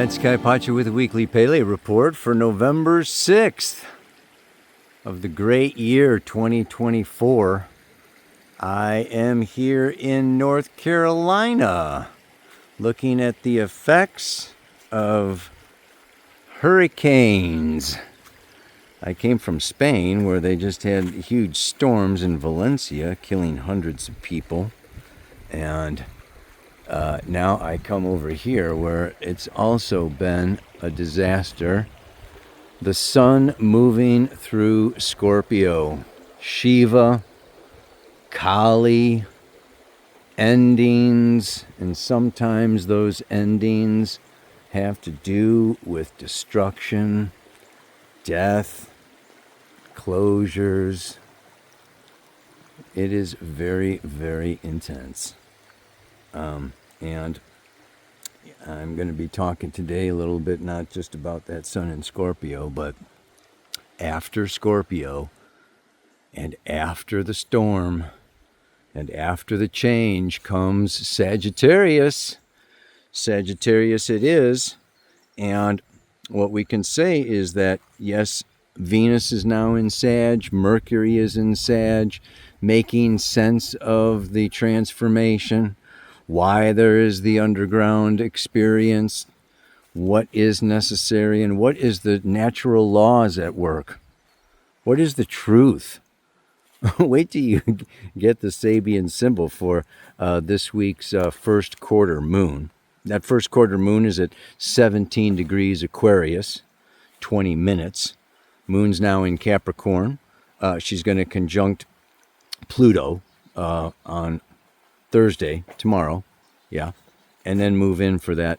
It's Kai Pacha with a weekly Pele report for November 6th of the great year 2024. I am here in North Carolina looking at the effects of hurricanes. I came from Spain where they just had huge storms in Valencia killing hundreds of people, and now I come over here where it's also been a disaster. The sun moving through Scorpio, Shiva, Kali, endings, and sometimes those endings have to do with destruction, death, closures. It is very, very intense. And I'm going to be talking today a little bit, not just about that sun in Scorpio, but after Scorpio and after the storm and after the change comes Sagittarius. Sagittarius it is. And what we can say is that, yes, Venus is now in Sag, Mercury is in Sag, making sense of the transformation, why there is the underground experience, what is necessary, and what is the natural laws at work. What is the truth? Wait till you get the Sabian symbol for this week's first quarter moon. That first quarter moon is at 17 degrees Aquarius, 20 minutes. Moon's now in Capricorn. She's going to conjunct Pluto on Thursday, tomorrow, and then move in for that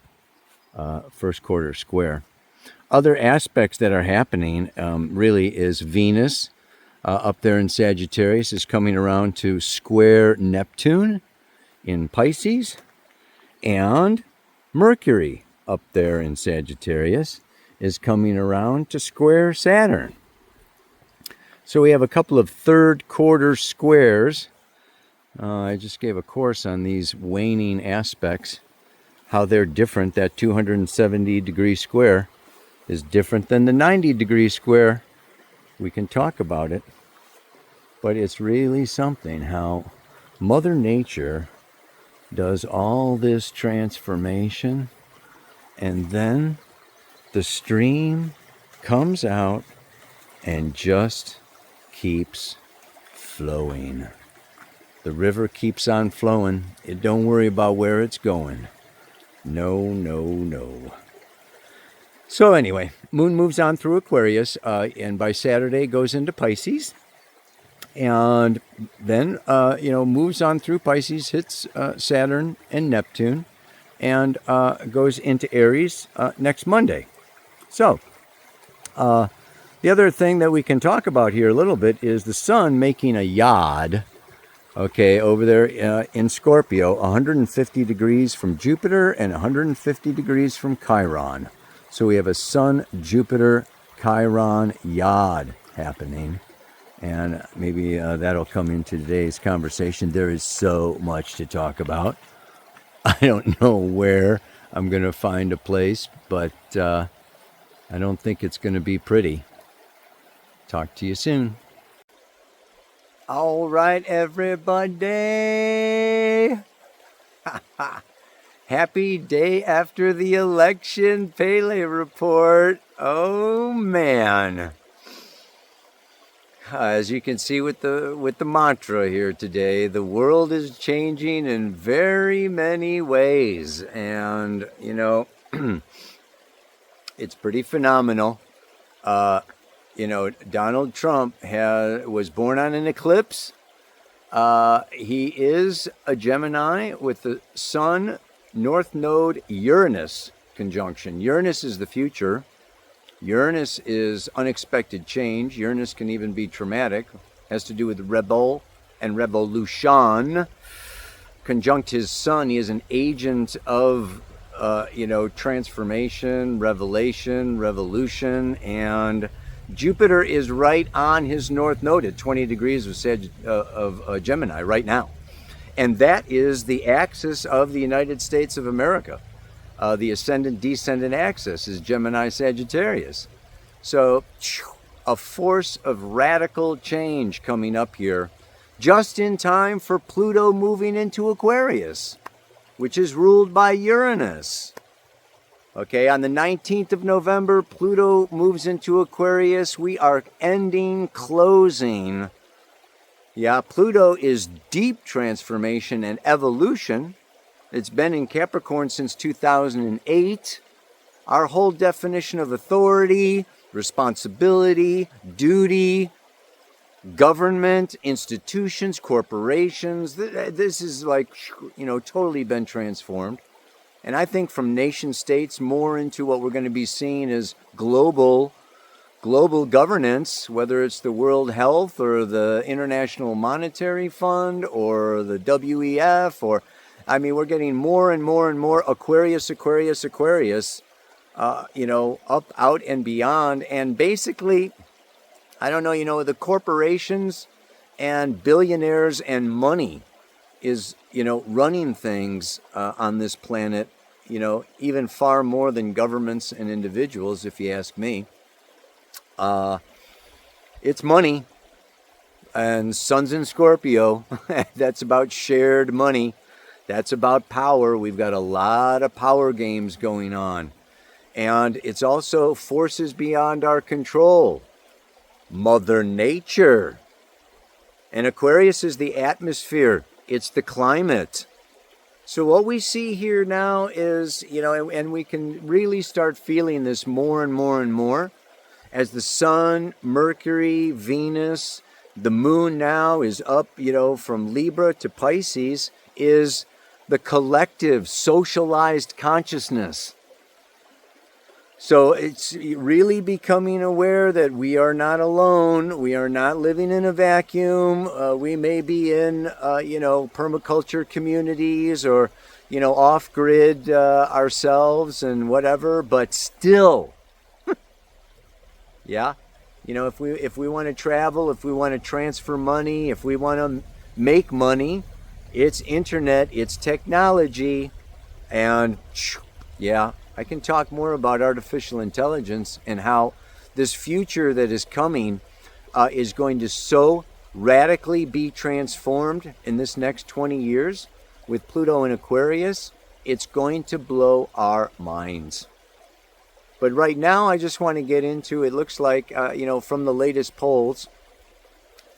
first quarter square. Other aspects that are happening really is Venus up there in Sagittarius is coming around to square Neptune in Pisces, and Mercury up there in Sagittarius is coming around to square Saturn. So we have a couple of third quarter squares. I just gave a course on these waning aspects, how they're different. That 270 degree square is different than the 90 degree square. We can talk about it, but it's really something how Mother Nature does all this transformation, and then the stream comes out and just keeps flowing. The river keeps on flowing. It don't worry about where it's going. No, no, no. So anyway, moon moves on through Aquarius, and by Saturday goes into Pisces, and then moves on through Pisces, hits Saturn and Neptune, and goes into Aries next Monday. So the other thing that we can talk about here a little bit is the sun making a yod. Okay, over there in Scorpio, 150 degrees from Jupiter and 150 degrees from Chiron. So we have a Sun-Jupiter-Chiron yod happening. And maybe that'll come into today's conversation. There is so much to talk about. I don't know where I'm going to find a place, but I don't think it's going to be pretty. Talk to you soon. All right, everybody. Happy day after the election, Pele report. Oh man. As you can see with the mantra here today, the world is changing in very many ways, and it's pretty phenomenal. Donald Trump was born on an eclipse. He is a Gemini with the Sun North Node Uranus conjunction. Uranus is the future. Uranus is unexpected change. Uranus can even be traumatic. Has to do with rebel and revolution. Conjunct his Sun, he is an agent of transformation, revelation, revolution, and Jupiter is right on his North Node at 20 degrees of Gemini right now. And that is the axis of the United States of America. The ascendant-descendant axis is Gemini-Sagittarius. So a force of radical change coming up here, just in time for Pluto moving into Aquarius, which is ruled by Uranus. Okay, on the 19th of November, Pluto moves into Aquarius. We are closing. Yeah, Pluto is deep transformation and evolution. It's been in Capricorn since 2008. Our whole definition of authority, responsibility, duty, government, institutions, corporations, this is like, totally been transformed. And I think from nation states more into what we're going to be seeing as global governance, whether it's the World Health or the International Monetary Fund or the WEF, we're getting more and more and more Aquarius, up, out, and beyond. And basically, I don't know, the corporations and billionaires and money is, running things on this planet, even far more than governments and individuals, if you ask me. It's money. And Sun's in Scorpio. That's about shared money. That's about power. We've got a lot of power games going on. And it's also forces beyond our control. Mother Nature. And Aquarius is the atmosphere. It's the climate. So what we see here now is, and we can really start feeling this more and more and more as the Sun, Mercury, Venus, the Moon now is up, from Libra to Pisces, is the collective socialized consciousness. So it's really becoming aware that we are not alone. We are not living in a vacuum. We may be in, permaculture communities or, off-grid ourselves and whatever, but still, yeah. If we want to travel, if we want to transfer money, if we want to make money, it's internet, it's technology, and yeah, I can talk more about artificial intelligence and how this future that is coming is going to so radically be transformed in this next 20 years with Pluto in Aquarius. It's going to blow our minds. But right now, I just want to get into, it looks like, from the latest polls,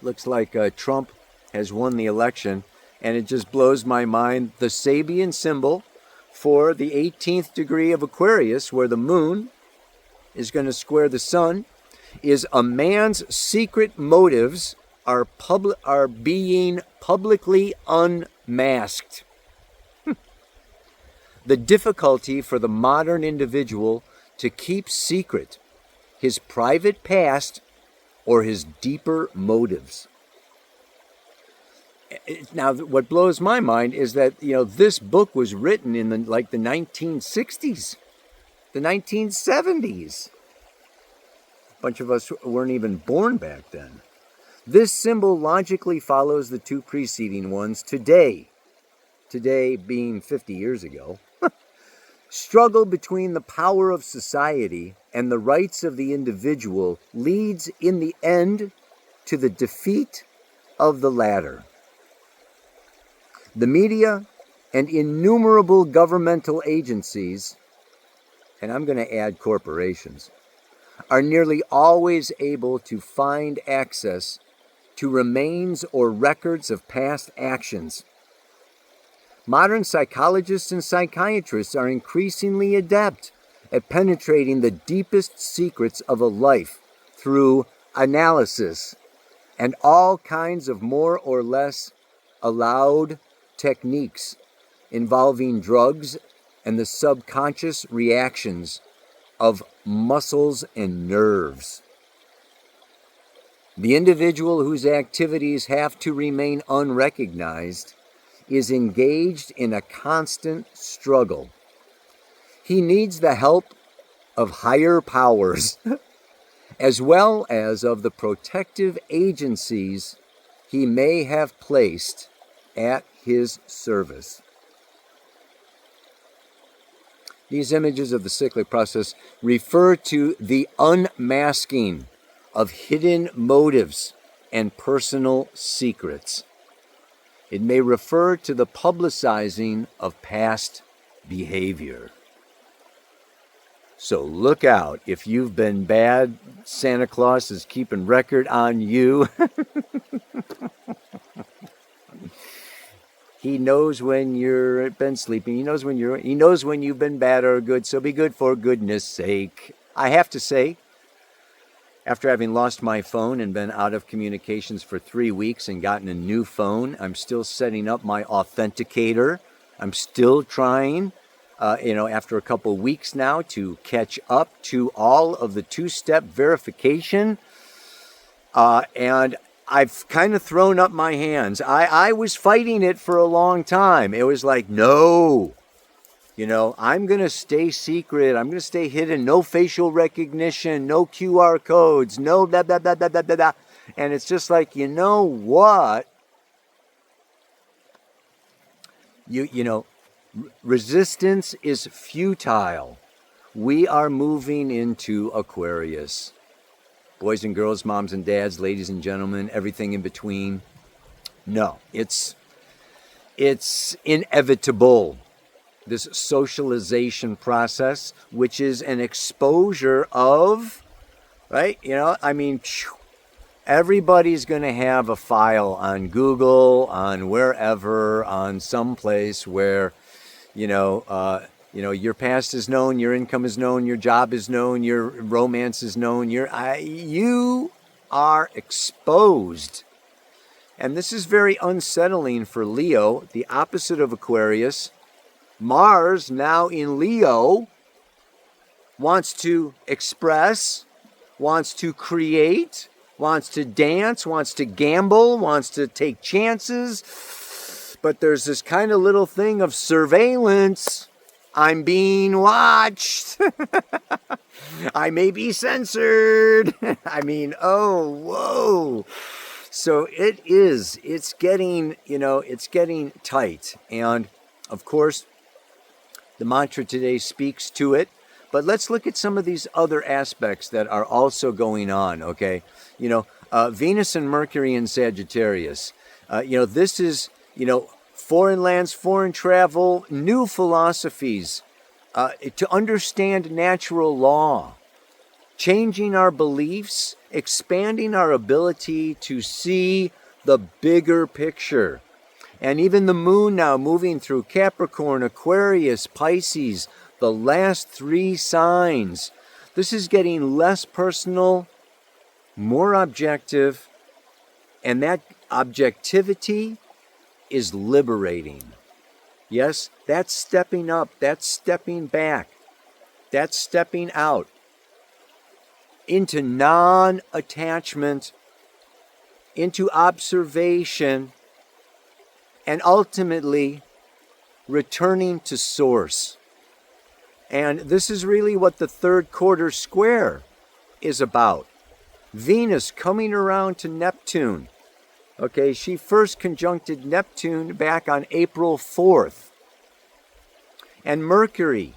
looks like Trump has won the election. And it just blows my mind. The Sabian symbol for the 18th degree of Aquarius, where the moon is going to square the sun, is a man's secret motives are being publicly unmasked. The difficulty for the modern individual to keep secret his private past or his deeper motives. Now, what blows my mind is that, this book was written in the 1960s, the 1970s. A bunch of us weren't even born back then. This symbol logically follows the two preceding ones today being 50 years ago. Struggle between the power of society and the rights of the individual leads in the end to the defeat of the latter. The media and innumerable governmental agencies, and I'm going to add corporations, are nearly always able to find access to remains or records of past actions. Modern psychologists and psychiatrists are increasingly adept at penetrating the deepest secrets of a life through analysis and all kinds of more or less allowed techniques involving drugs and the subconscious reactions of muscles and nerves. The individual whose activities have to remain unrecognized is engaged in a constant struggle. He needs the help of higher powers, as well as of the protective agencies he may have placed at his service. These images of the cyclic process refer to the unmasking of hidden motives and personal secrets. It may refer to the publicizing of past behavior. So look out. If you've been bad, Santa Claus is keeping record on you. He knows when you've been sleeping. He knows when you've been bad or good. So be good for goodness sake. I have to say, after having lost my phone and been out of communications for 3 weeks and gotten a new phone, I'm still setting up my authenticator. I'm still trying, after a couple weeks now, to catch up to all of the two-step verification. And I've kind of thrown up my hands. I was fighting it for a long time. It was like, no, I'm going to stay secret. I'm going to stay hidden. No facial recognition, no QR codes, no blah, blah, blah, blah, blah, blah, blah. And it's just like, you know what? Resistance is futile. We are moving into Aquarius. Boys and girls, moms and dads, ladies and gentlemen, everything in between. No, it's inevitable. This socialization process, which is an exposure of, right? Everybody's going to have a file on Google, on wherever, on some place where, your past is known, your income is known, your job is known, your romance is known. You are exposed. And this is very unsettling for Leo, the opposite of Aquarius. Mars, now in Leo, wants to express, wants to create, wants to dance, wants to gamble, wants to take chances. But there's this kind of little thing of surveillance. I'm being watched. I may be censored. Whoa. So it's getting tight. And of course, the mantra today speaks to it. But let's look at some of these other aspects that are also going on, okay? Venus and Mercury in Sagittarius. This is, foreign lands, foreign travel, new philosophies, to understand natural law, changing our beliefs, expanding our ability to see the bigger picture. And even the moon now moving through Capricorn, Aquarius, Pisces, the last 3 signs. This is getting less personal, more objective, and that objectivity is liberating. Yes, that's stepping up, that's stepping back, that's stepping out into non-attachment, into observation, and ultimately returning to source. And this is really what the third quarter square is about. Venus coming around to Neptune. Okay, she first conjuncted Neptune back on April 4th. And Mercury,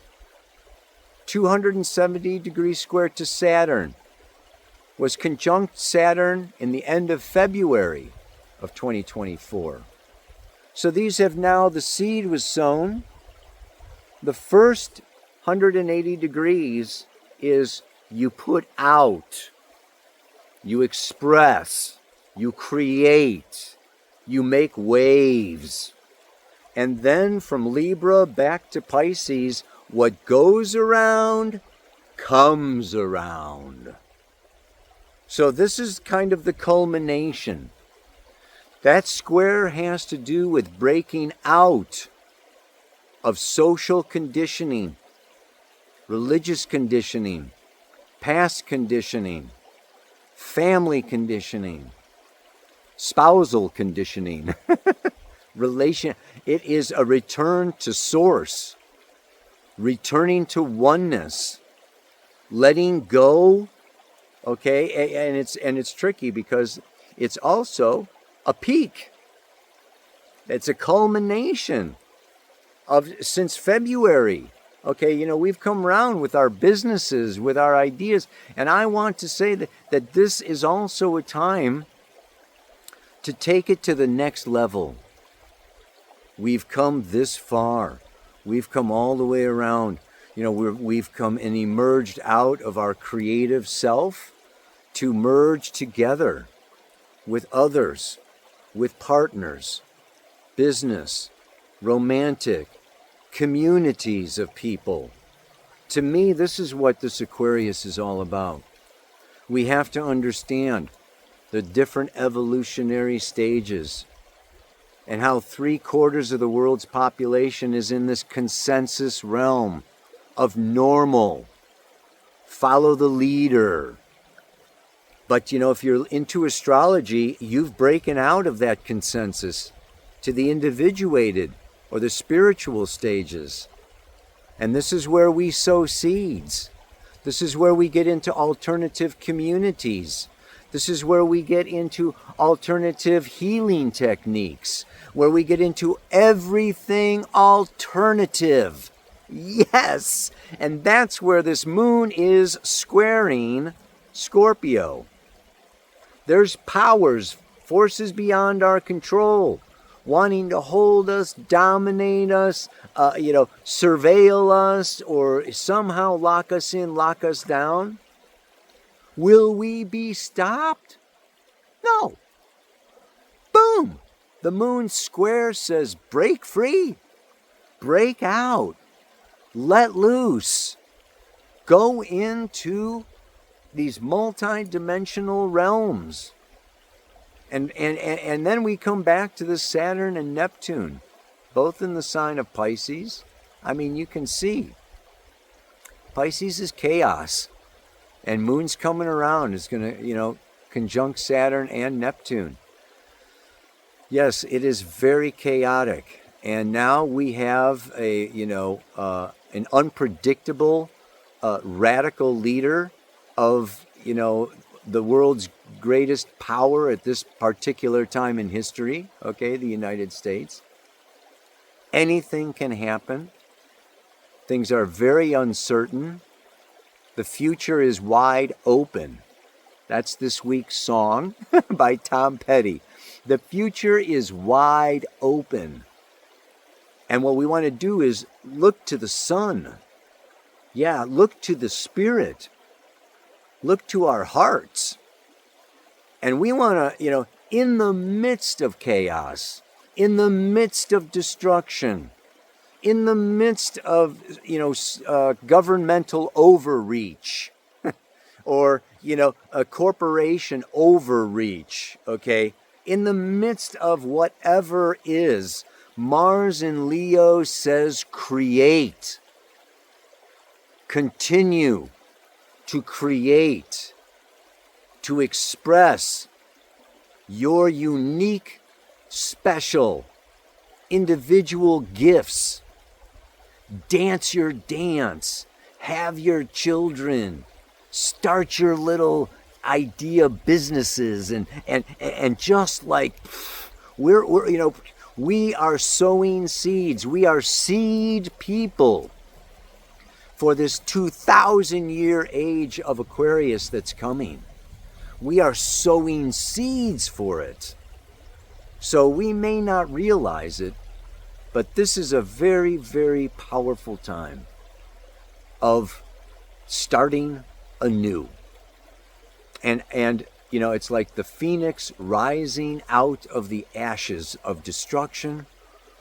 270 degrees square to Saturn, was conjunct Saturn in the end of February of 2024. So these have now, the seed was sown. The first 180 degrees is you put out, you express, you create, you make waves. And then from Libra back to Pisces, what goes around comes around. So this is kind of the culmination. That square has to do with breaking out of social conditioning, religious conditioning, past conditioning, family conditioning, spousal conditioning, relation. It is a return to source, returning to oneness, letting go. Okay, and it's tricky because it's also a peak. It's a culmination of since February. Okay, we've come around with our businesses, with our ideas, and I want to say that this is also a time to take it to the next level. We've come this far. We've come all the way around. We've come and emerged out of our creative self to merge together with others, with partners, business, romantic, communities of people. To me, this is what this Aquarius is all about. We have to understand the different evolutionary stages and how 3/4 of the world's population is in this consensus realm of normal. Follow the leader. But if you're into astrology, you've broken out of that consensus to the individuated or the spiritual stages. And this is where we sow seeds. This is where we get into alternative communities. This is where we get into alternative healing techniques, where we get into everything alternative. Yes! And that's where this moon is squaring Scorpio. There's powers, forces beyond our control, wanting to hold us, dominate us, surveil us, or somehow lock us in, lock us down. Will we be stopped? No. Boom! The moon square says break free, break out, let loose, go into these multi-dimensional realms. And then we come back to the Saturn and Neptune, both in the sign of Pisces. I mean, you can see Pisces is chaos, and Moon's coming around. It's going to, conjunct Saturn and Neptune. Yes, it is very chaotic, and now we have an unpredictable, radical leader of the world's greatest power at this particular time in history, okay, the United States. Anything can happen. Things are very uncertain. The future is wide open. That's this week's song by Tom Petty. The future is wide open. And what we want to do is look to the sun. Yeah, look to the spirit. Look to our hearts. And we want to, in the midst of chaos, in the midst of destruction, in the midst of, governmental overreach, or, a corporation overreach, okay? In the midst of whatever is, Mars in Leo says create. Continue to create, to express your unique, special, individual gifts. Dance your dance. Have your children. Start your little idea businesses, and just like we are sowing seeds. We are seed people for this 2,000-year age of Aquarius that's coming. We are sowing seeds for it. So we may not realize it, but this is a very, very powerful time of starting anew. And it's like the phoenix rising out of the ashes of destruction,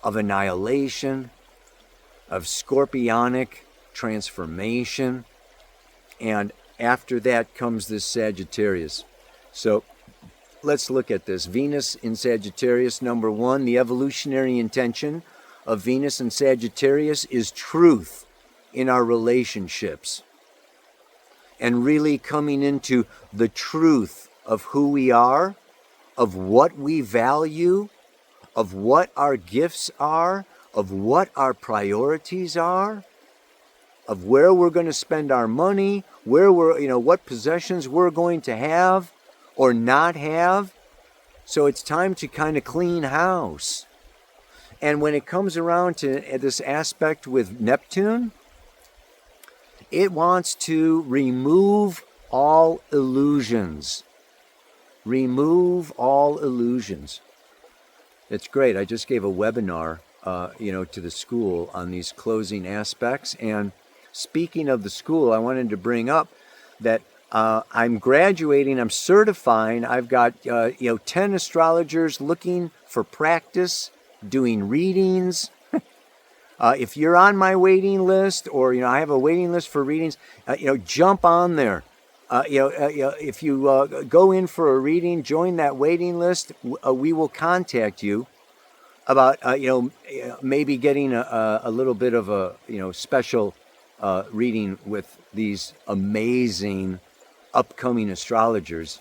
of annihilation, of scorpionic transformation. And after that comes this Sagittarius. So let's look at this. Venus in Sagittarius, number one, the evolutionary intention of Venus in Sagittarius is truth in our relationships. And really coming into the truth of who we are, of what we value, of what our gifts are, of what our priorities are, of where we're going to spend our money, where what possessions we're going to have or not have. So it's time to kind of clean house. And when it comes around to this aspect with Neptune, It wants to remove all illusions. Remove all illusions. It's great. I just gave a webinar, to the school on these closing aspects. And speaking of the school, I wanted to bring up that I'm graduating. I'm certifying. I've got 10 astrologers looking for practice, doing readings. If you're on my waiting list, or I have a waiting list for readings, jump on there. If you go in for a reading, join that waiting list. We will contact you about maybe getting a little bit of a special reading with these amazing upcoming astrologers,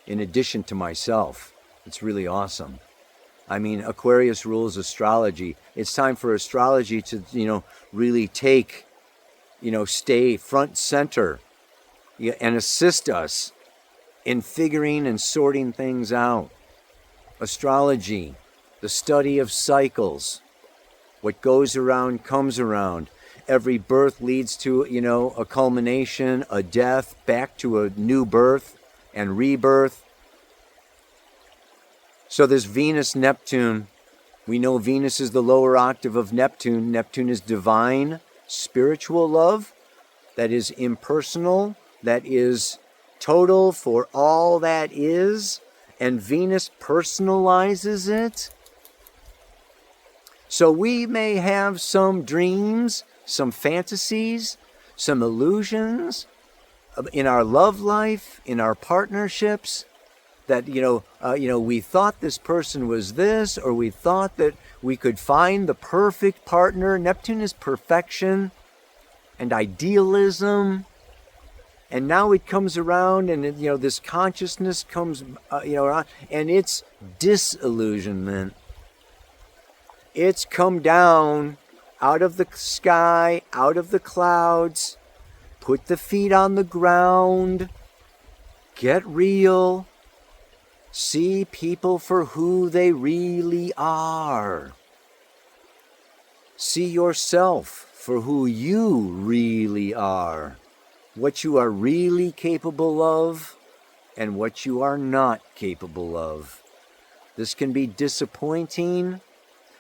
in addition to myself. It's really awesome. I mean, Aquarius rules astrology. It's time for astrology to really take stay front center and assist us in figuring and sorting things out. Astrology, the study of cycles. What goes around comes around. Every birth leads to, a culmination, a death, back to a new birth and rebirth. So this Venus, Neptune, we know Venus is the lower octave of Neptune. Neptune is divine, spiritual love, that is impersonal, that is total for all that is, and Venus personalizes it. So we may have some dreams, some fantasies, some illusions in our love life, in our partnerships, that we thought this person was this, or we thought that we could find the perfect partner. Neptune is perfection and idealism. And now it comes around, and this consciousness comes, around, and it's disillusionment. It's come down out of the sky, out of the clouds, put the feet on the ground, get real, see people for who they really are. See yourself for who you really are. What you are really capable of and what you are not capable of. This can be disappointing,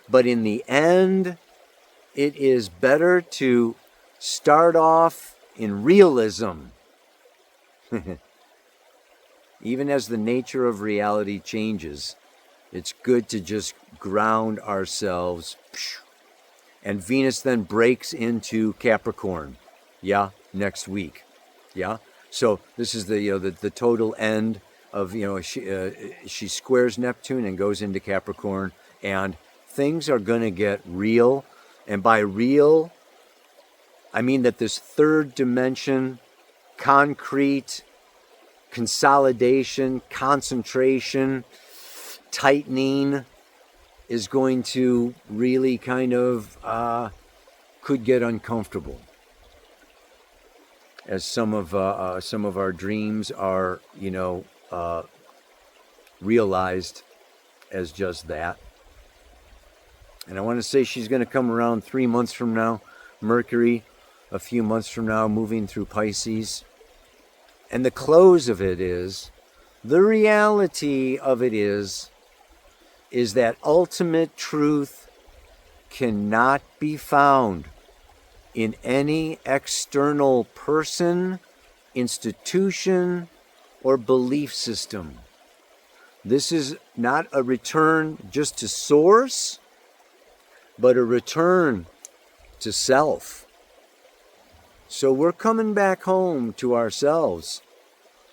but in the end, it is better to start off in realism. Even as the nature of reality changes, it's good to just ground ourselves. And Venus then breaks into Capricorn. Yeah, next week. Yeah, so this is the total end of she squares Neptune and goes into Capricorn, and things are going to get real. And by real, I mean that this third dimension, concrete, consolidation, concentration, tightening, is going to really kind of could get uncomfortable, as some of our dreams are realized as just that. And I want to say she's going to come around 3 months from now. Mercury, a few months from now, moving through Pisces. And the close of it is, the reality of it is that ultimate truth cannot be found in any external person, institution, or belief system. This is not a return just to source, but a return to self. So we're coming back home to ourselves.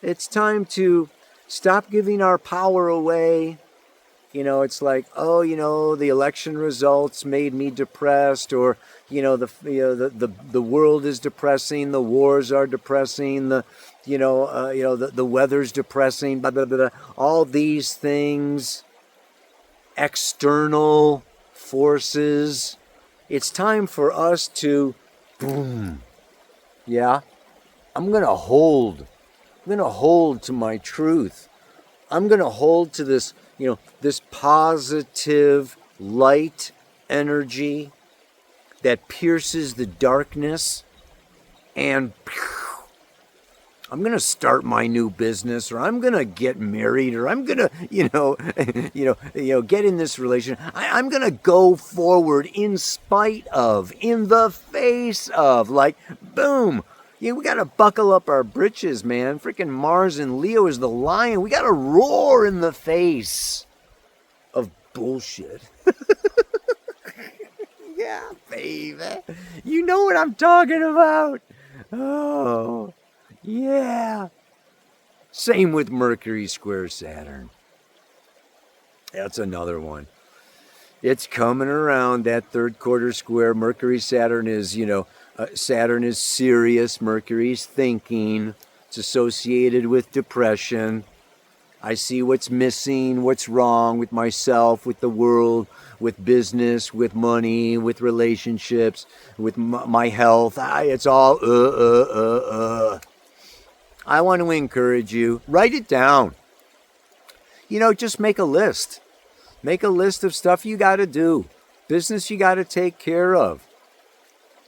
It's time to stop giving our power away. It's like, the election results made me depressed, or the world is depressing, the wars are depressing, the weather's depressing, blah blah blah. All these things, external forces. It's time for us to boom. Yeah, I'm gonna hold to my truth. I'm gonna hold to this, this positive light energy that pierces the darkness and I'm going to start my new business, or I'm going to get married, or I'm going to, get in this relation. I'm going to go forward in spite of, in the face of, like, boom. Yeah, we got to buckle up our britches, man. Freaking Mars and Leo is the lion. We got to roar in the face of bullshit. Yeah, baby. You know what I'm talking about. Oh, yeah. Same with Mercury square Saturn. That's another one. It's coming around, that third quarter square. Mercury Saturn is, Saturn is serious. Mercury's thinking. It's associated with depression. I see what's missing, what's wrong with myself, with the world, with business, with money, with relationships, with my health. It's all, I want to encourage you, write it down. Just make a list. Make a list of stuff you got to do, business you got to take care of.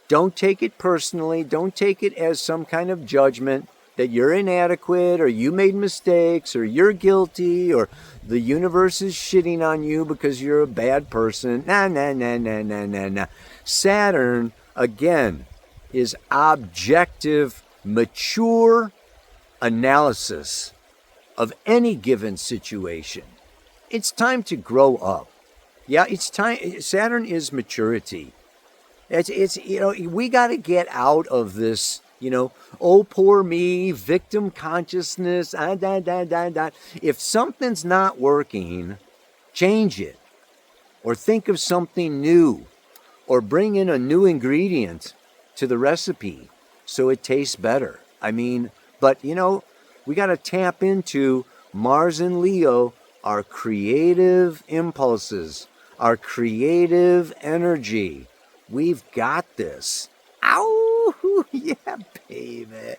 Don't take it personally. Don't take it as some kind of judgment that you're inadequate, or you made mistakes, or you're guilty, or the universe is shitting on you because you're a bad person. Nah. Saturn, again, is objective, mature analysis of any given situation. It's time to grow up. Yeah, it's time. Saturn is maturity. It's we got to get out of this, oh, poor me, victim consciousness. If something's not working, change it, or think of something new, or bring in a new ingredient to the recipe so it tastes better. But we got to tap into Mars and Leo, our creative impulses, our creative energy. We've got this. Ow! Yeah, baby.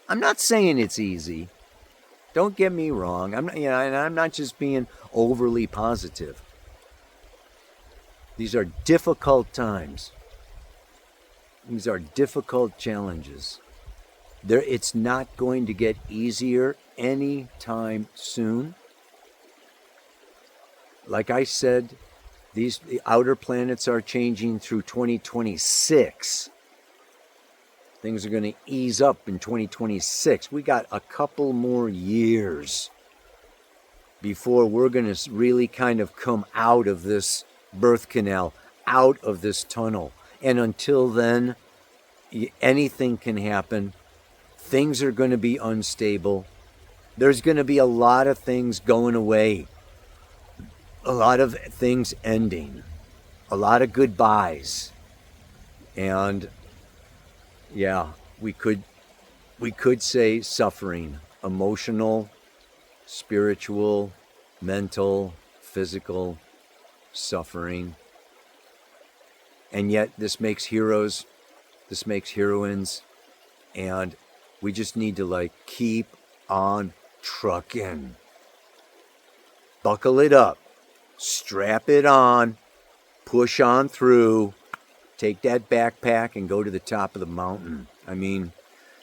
I'm not saying it's easy. Don't get me wrong. I'm not just being overly positive. These are difficult times. These are difficult challenges. It's not going to get easier anytime soon. Like I said, the outer planets are changing through 2026. Things are going to ease up in 2026. We got a couple more years before we're going to really kind of come out of this birth canal, out of this tunnel. And until then, anything can happen. Things are going to be unstable. There's going to be a lot of things going away. A lot of things ending, a lot of goodbyes, and yeah, we could say suffering, emotional, spiritual, mental, physical suffering. And yet this makes heroes, this makes heroines, and we just need to keep on trucking. Buckle it up. Strap it on, push on through, take that backpack and go to the top of the mountain.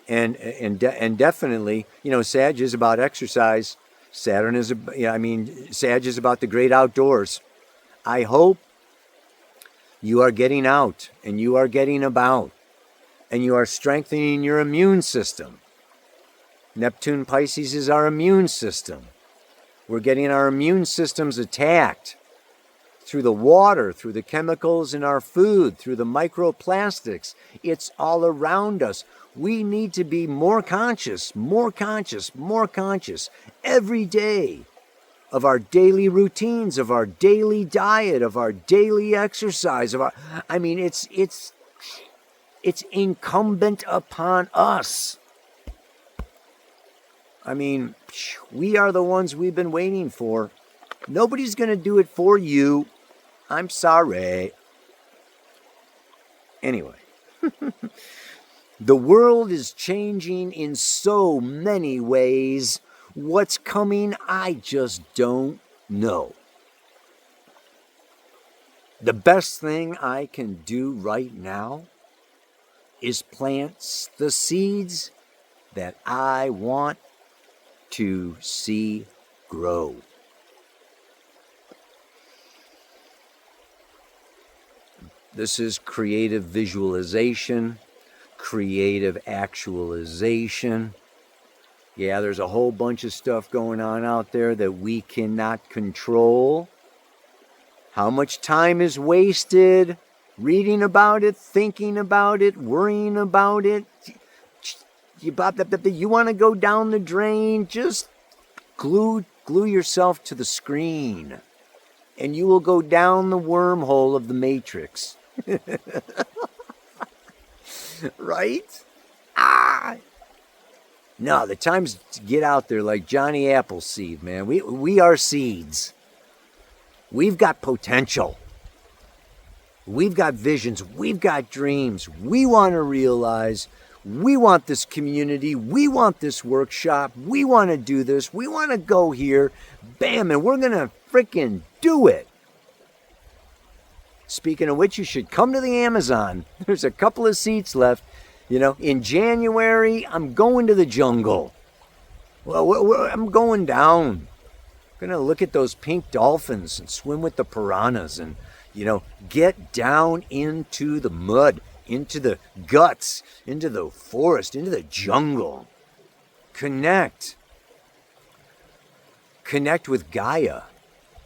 And definitely, Sag is about exercise. Saturn is, Sag is about the great outdoors. I hope you are getting out and you are getting about and you are strengthening your immune system. Neptune Pisces is our immune system. We're getting our immune systems attacked through the water, through the chemicals in our food, through the microplastics. It's all around us. We need to be more conscious every day of our daily routines, of our daily diet, of our daily exercise. It's incumbent upon us. We are the ones we've been waiting for. Nobody's going to do it for you. I'm sorry. Anyway, the world is changing in so many ways. What's coming, I just don't know. The best thing I can do right now is plant the seeds that I want to see grow. This is creative visualization, creative actualization. Yeah, there's a whole bunch of stuff going on out there that we cannot control. How much time is wasted reading about it, thinking about it, worrying about it? You want to go down the drain? Just glue yourself to the screen, and you will go down the wormhole of the Matrix. Right? No, the time's to get out there like Johnny Appleseed, man. We are seeds. We've got potential. We've got visions. We've got dreams. We want to realize. We want this community. We want this workshop. We want to do this. We want to go here. Bam, and we're going to freaking do it. Speaking of which, you should come to the Amazon. There's a couple of seats left. You know, in January, I'm going to the jungle. Well, I'm going down. I'm going to look at those pink dolphins and swim with the piranhas and, you know, get down into the mud, into the guts, into the forest, into the jungle. Connect. Connect with Gaia.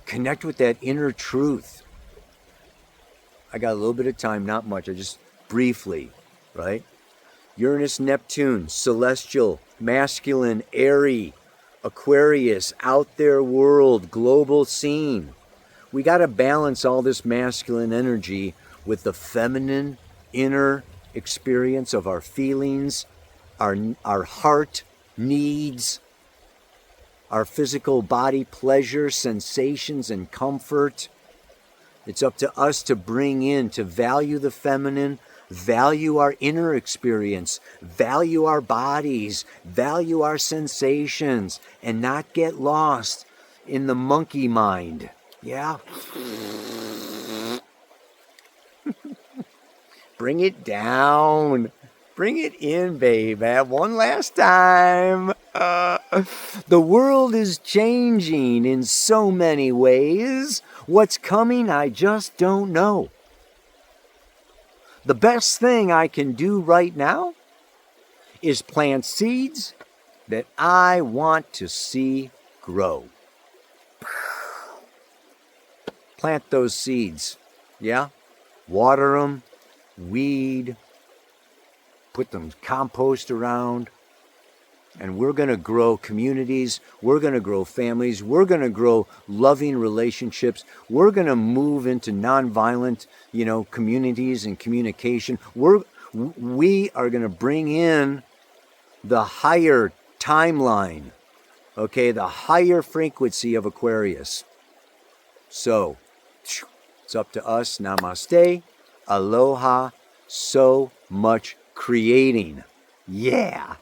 Connect with that inner truth. I got a little bit of time, not much. I just briefly, right? Uranus, Neptune, celestial, masculine, airy, Aquarius, out there world, global scene. We got to balance all this masculine energy with the feminine inner experience of our feelings, our heart needs, our physical body pleasure, sensations, and comfort. It's up to us to bring in, to value the feminine, value our inner experience, value our bodies, value our sensations, and not get lost in the monkey mind. Yeah? Bring it down. Bring it in, babe. One last time. The world is changing in so many ways. What's coming, I just don't know. The best thing I can do right now is plant seeds that I want to see grow. Plant those seeds. Yeah? Water them, weed, put them compost around, and we're going to grow communities, we're going to grow families, we're going to grow loving relationships, we're going to move into nonviolent, communities and communication. We are going to bring in the higher timeline, okay, the higher frequency of Aquarius. So, it's up to us. Namaste, aloha, so much creating. Yeah.